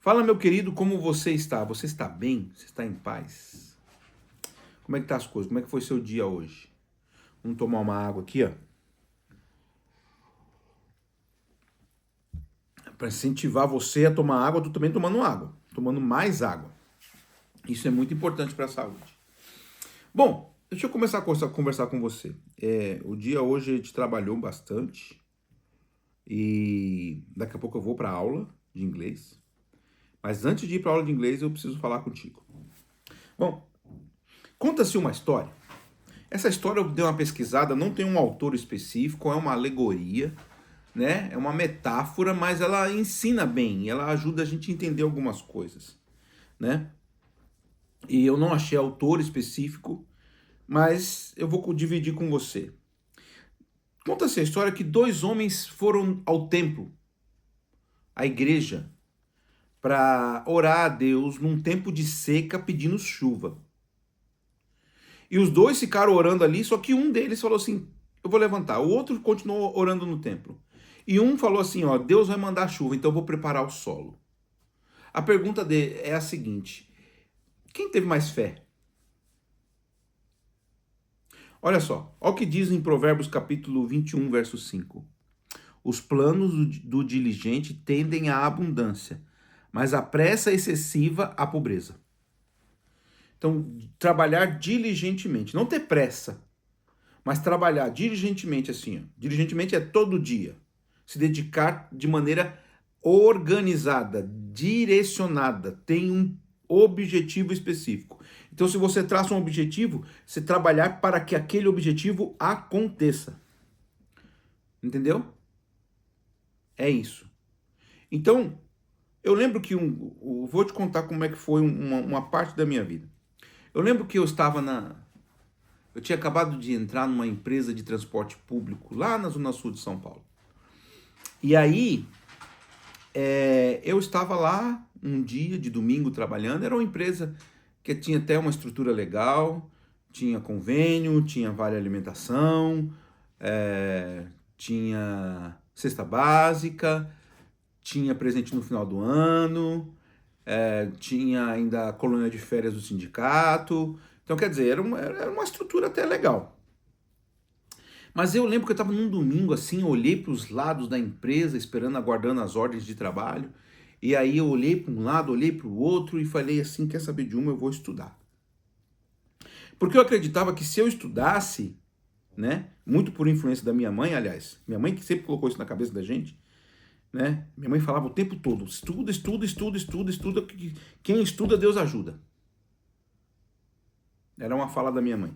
Fala, meu querido, como você está? Você está bem? Você está em paz? Como é que tá as coisas? Como é que foi seu dia hoje? Vamos tomar uma água aqui, ó. Para incentivar você a tomar água, eu tô também tomando água. Tomando mais água. Isso é muito importante para a saúde. Bom, deixa eu começar a conversar com você. O dia hoje a gente trabalhou bastante. E daqui a pouco eu vou para aula de inglês. Mas antes de ir para aula de inglês, eu preciso falar contigo. Bom, conta-se uma história. Essa história eu dei uma pesquisada, não tem um autor específico, é uma alegoria, né? É uma metáfora, mas ela ensina bem, ela ajuda a gente a entender algumas coisas, né? E eu não achei autor específico, mas eu vou dividir com você. Conta-se a história que dois homens foram ao templo, à igreja, para orar a Deus num tempo de seca pedindo chuva. E os dois ficaram orando ali, só que um deles falou assim: eu vou levantar. O outro continuou orando no templo. E um falou assim: ó, Deus vai mandar chuva, então eu vou preparar o solo. A pergunta dele é a seguinte: quem teve mais fé? Olha só, olha o que diz em Provérbios capítulo 21, verso 5. Os planos do diligente tendem à abundância, mas a pressa excessiva à pobreza. Então, trabalhar diligentemente, não ter pressa, mas trabalhar diligentemente assim, ó. Diligentemente é todo dia. Se dedicar de maneira organizada, direcionada, tem um objetivo específico. Então, se você traça um objetivo, você trabalhar para que aquele objetivo aconteça. Entendeu? É isso. Então, eu lembro que vou te contar como é que foi uma parte da minha vida. Eu lembro que eu tinha acabado de entrar numa empresa de transporte público lá na Zona Sul de São Paulo. E aí, eu estava lá um dia de domingo trabalhando. Era uma empresa que tinha até uma estrutura legal, tinha convênio, tinha vale alimentação, tinha cesta básica, tinha presente no final do ano, tinha ainda a colônia de férias do sindicato. Então, quer dizer, era uma estrutura até legal. Mas eu lembro que eu estava num domingo assim, olhei para os lados da empresa, esperando, aguardando as ordens de trabalho. E aí eu olhei para um lado, olhei para o outro e falei assim, quer saber de uma, eu vou estudar. Porque eu acreditava que se eu estudasse, né, muito por influência da minha mãe, aliás, minha mãe que sempre colocou isso na cabeça da gente, né? Minha mãe falava o tempo todo, estuda, estuda, estuda, estuda, estuda, quem estuda Deus ajuda. Era uma fala da minha mãe.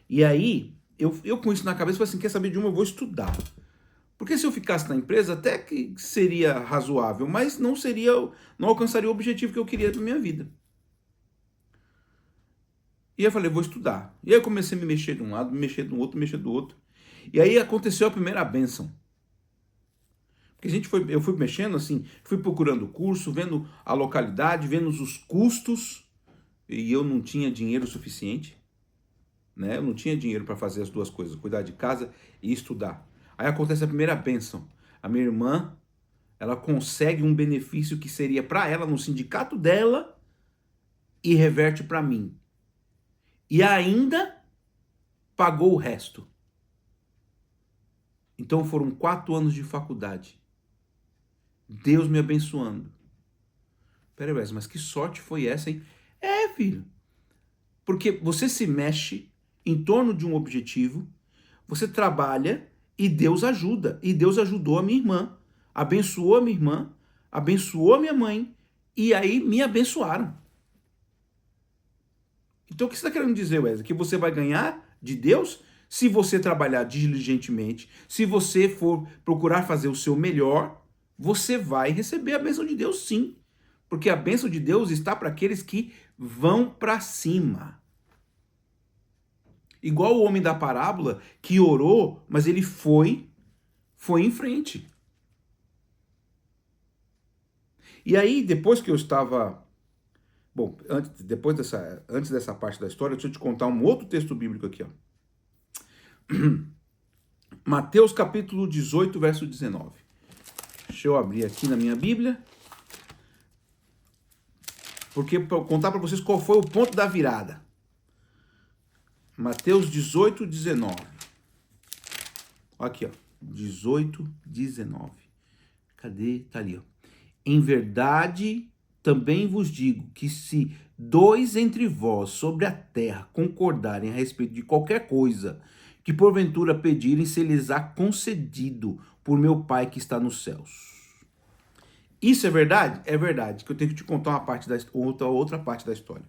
E aí, eu com isso na cabeça, falei assim, quer saber de uma, eu vou estudar. Porque se eu ficasse na empresa, até que seria razoável, mas não alcançaria o objetivo que eu queria para minha vida. E eu falei, vou estudar. E aí eu comecei a me mexer de um lado, me mexer do outro, me mexer do outro. E aí aconteceu a primeira bênção. Porque eu fui mexendo assim, fui procurando o curso, vendo a localidade, vendo os custos, e eu não tinha dinheiro suficiente, né? Eu não tinha dinheiro para fazer as duas coisas, cuidar de casa e estudar. Aí acontece a primeira bênção. A minha irmã, ela consegue um benefício que seria para ela no sindicato dela e reverte para mim. E ainda pagou o resto. Então foram 4 anos de faculdade. Deus me abençoando. Peraí, Wesley, mas que sorte foi essa, hein? Filho. Porque você se mexe em torno de um objetivo, você trabalha e Deus ajuda. E Deus ajudou a minha irmã, abençoou a minha irmã, abençoou a minha mãe, e aí me abençoaram. Então o que você está querendo dizer, Wesley? Que você vai ganhar de Deus se você trabalhar diligentemente, se você for procurar fazer o seu melhor, você vai receber a bênção de Deus sim. Porque a bênção de Deus está para aqueles que vão para cima. Igual o homem da parábola que orou, mas ele foi em frente. E aí, depois que eu estava... Bom, antes dessa parte da história, deixa eu te contar um outro texto bíblico aqui, ó. Mateus capítulo 18, verso 19. Deixa eu abrir aqui na minha Bíblia. Porque para contar para vocês qual foi o ponto da virada. Mateus 18, 19. Aqui, ó. 18, 19. Cadê? Tá ali, ó. Em verdade, também vos digo que se dois entre vós sobre a terra concordarem a respeito de qualquer coisa que porventura pedirem, se lhes há concedido por meu Pai que está nos céus. Isso é verdade? É verdade, que eu tenho que te contar uma parte outra parte da história.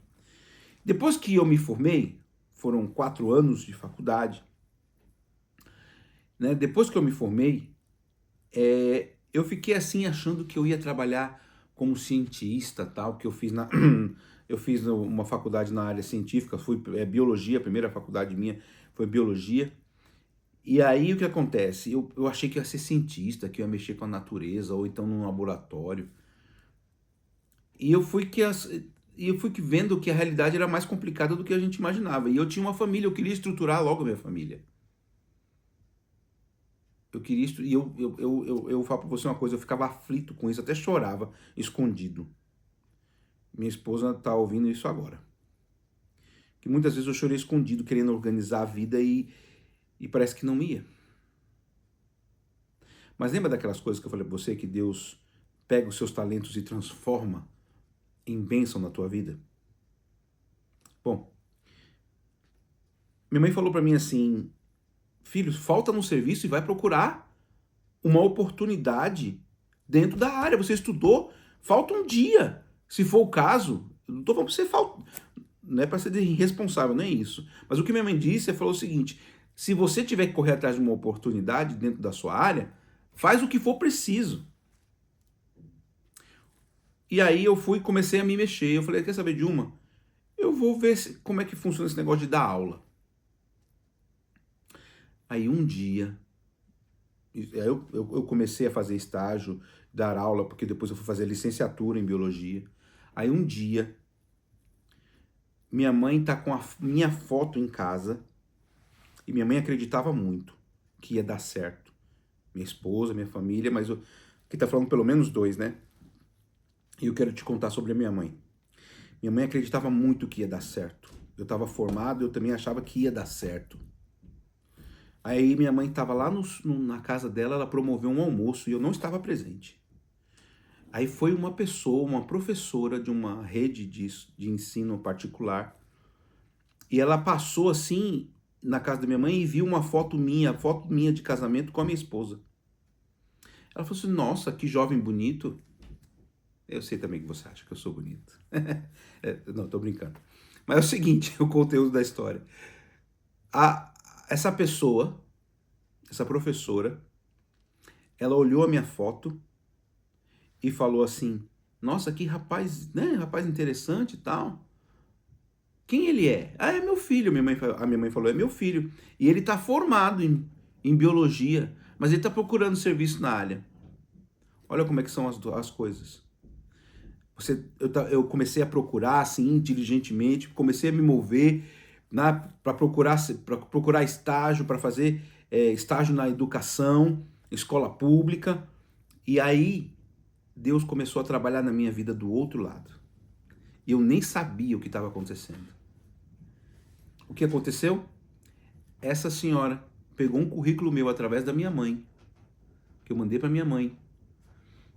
Depois que eu me formei, foram 4 anos de faculdade, né? Depois que eu me formei, eu fiquei assim achando que eu ia trabalhar como cientista, tal, que eu fiz eu fiz uma faculdade na área científica, biologia, a primeira faculdade minha foi biologia. E aí o que acontece? Eu achei que ia ser cientista, que ia mexer com a natureza, ou então num laboratório. E eu fui vendo que a realidade era mais complicada do que a gente imaginava. E eu tinha uma família, eu queria estruturar logo a minha família. Eu falo pra você uma coisa, eu ficava aflito com isso, até chorava, escondido. Minha esposa tá ouvindo isso agora. Que muitas vezes eu chorei escondido, querendo organizar a vida e parece que não ia. Mas lembra daquelas coisas que eu falei pra você, que Deus pega os seus talentos e transforma em bênção na tua vida? Bom, minha mãe falou pra mim assim, filho, falta no serviço e vai procurar uma oportunidade dentro da área. Você estudou, falta um dia, se for o caso. Eu não tô falando pra você falta, não é pra ser irresponsável, não é isso. Mas o que minha mãe disse, ela falou o seguinte, se você tiver que correr atrás de uma oportunidade dentro da sua área, faz o que for preciso. E aí eu fui e comecei a me mexer. Eu falei, quer saber de uma? Eu vou ver como é que funciona esse negócio de dar aula. Aí um dia, eu comecei a fazer estágio, dar aula, porque depois eu fui fazer licenciatura em biologia. Aí um dia, minha mãe tá com a minha foto em casa, e minha mãe acreditava muito que ia dar certo. Minha esposa, minha família, mas aqui tá falando pelo menos 2, né? E eu quero te contar sobre a minha mãe. Minha mãe acreditava muito que ia dar certo. Eu estava formado, eu também achava que ia dar certo. Aí minha mãe estava lá na casa dela, ela promoveu um almoço e eu não estava presente. Aí foi uma pessoa, uma professora de uma rede de ensino particular, e ela passou assim na casa da minha mãe e viu uma foto minha de casamento com a minha esposa. Ela falou assim, nossa, que jovem bonito. Eu sei também que você acha que eu sou bonito. Não, tô brincando. Mas é o seguinte, o conteúdo da história. Essa pessoa, essa professora, ela olhou a minha foto e falou assim, nossa, que rapaz, né, rapaz interessante e tal. Quem ele é? Ah, é meu filho, a minha mãe falou, é meu filho. E ele tá formado em biologia, mas ele tá procurando serviço na área. Olha como é que são as coisas. Eu comecei a procurar, assim, diligentemente, comecei a me mover para procurar estágio, para fazer estágio na educação, escola pública. E aí, Deus começou a trabalhar na minha vida do outro lado. E eu nem sabia o que estava acontecendo. O que aconteceu? Essa senhora pegou um currículo meu através da minha mãe, que eu mandei para minha mãe.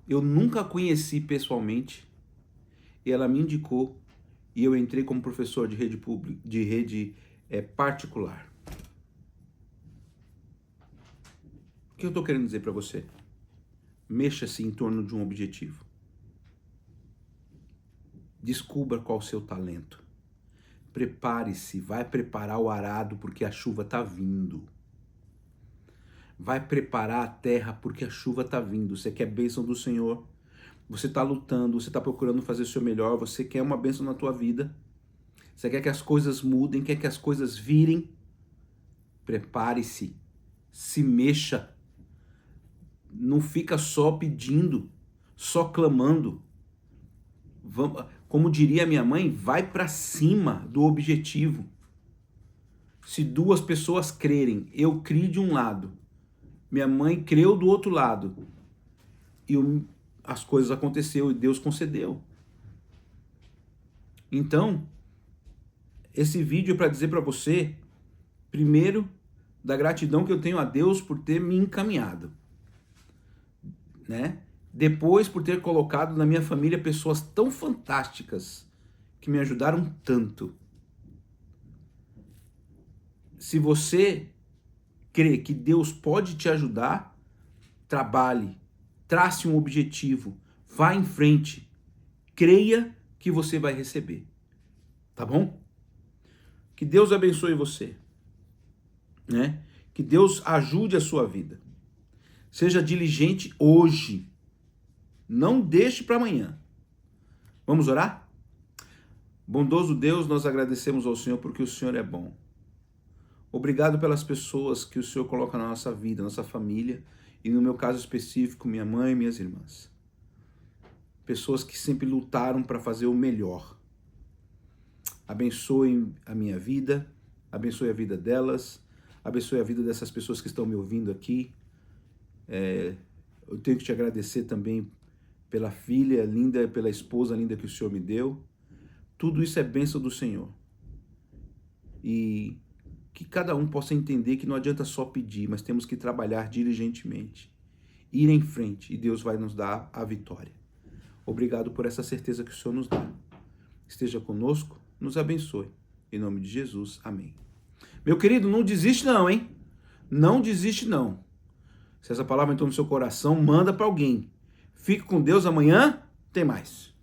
Eu nunca a conheci pessoalmente, e ela me indicou, e eu entrei como professor de rede pública, de rede particular. O que eu estou querendo dizer para você? Mexa-se em torno de um objetivo. Descubra qual o seu talento. Prepare-se, vai preparar o arado porque a chuva está vindo. Vai preparar a terra porque a chuva está vindo. Você quer bênção do Senhor? Você está lutando, você está procurando fazer o seu melhor, você quer uma bênção na tua vida? Você quer que as coisas mudem, quer que as coisas virem? Prepare-se, se mexa. Não fica só pedindo, só clamando. Como diria minha mãe, vai para cima do objetivo. Se 2 pessoas crerem, eu criei de um lado, minha mãe creu do outro lado, e as coisas aconteceram e Deus concedeu. Então, esse vídeo é para dizer para você, primeiro, da gratidão que eu tenho a Deus por ter me encaminhado, né? Depois, por ter colocado na minha família pessoas tão fantásticas que me ajudaram tanto. Se você crê que Deus pode te ajudar, trabalhe, trace um objetivo, vá em frente, creia que você vai receber, tá bom? Que Deus abençoe você, né? Que Deus ajude a sua vida. Seja diligente hoje, não deixe para amanhã. Vamos orar? Bondoso Deus, nós agradecemos ao Senhor porque o Senhor é bom. Obrigado pelas pessoas que o Senhor coloca na nossa vida, nossa família, e no meu caso específico, minha mãe e minhas irmãs. Pessoas que sempre lutaram para fazer o melhor. Abençoe a minha vida, abençoe a vida delas, abençoe a vida dessas pessoas que estão me ouvindo aqui. Eu tenho que te agradecer também pela filha linda, pela esposa linda que o Senhor me deu. Tudo isso é bênção do Senhor. E que cada um possa entender que não adianta só pedir, mas temos que trabalhar diligentemente, ir em frente, e Deus vai nos dar a vitória. Obrigado por essa certeza que o Senhor nos dá. Esteja conosco, nos abençoe. Em nome de Jesus, amém. Meu querido, não desiste não, hein? Não desiste não. Se essa palavra entrou no seu coração, manda para alguém. Fique com Deus, amanhã tem mais.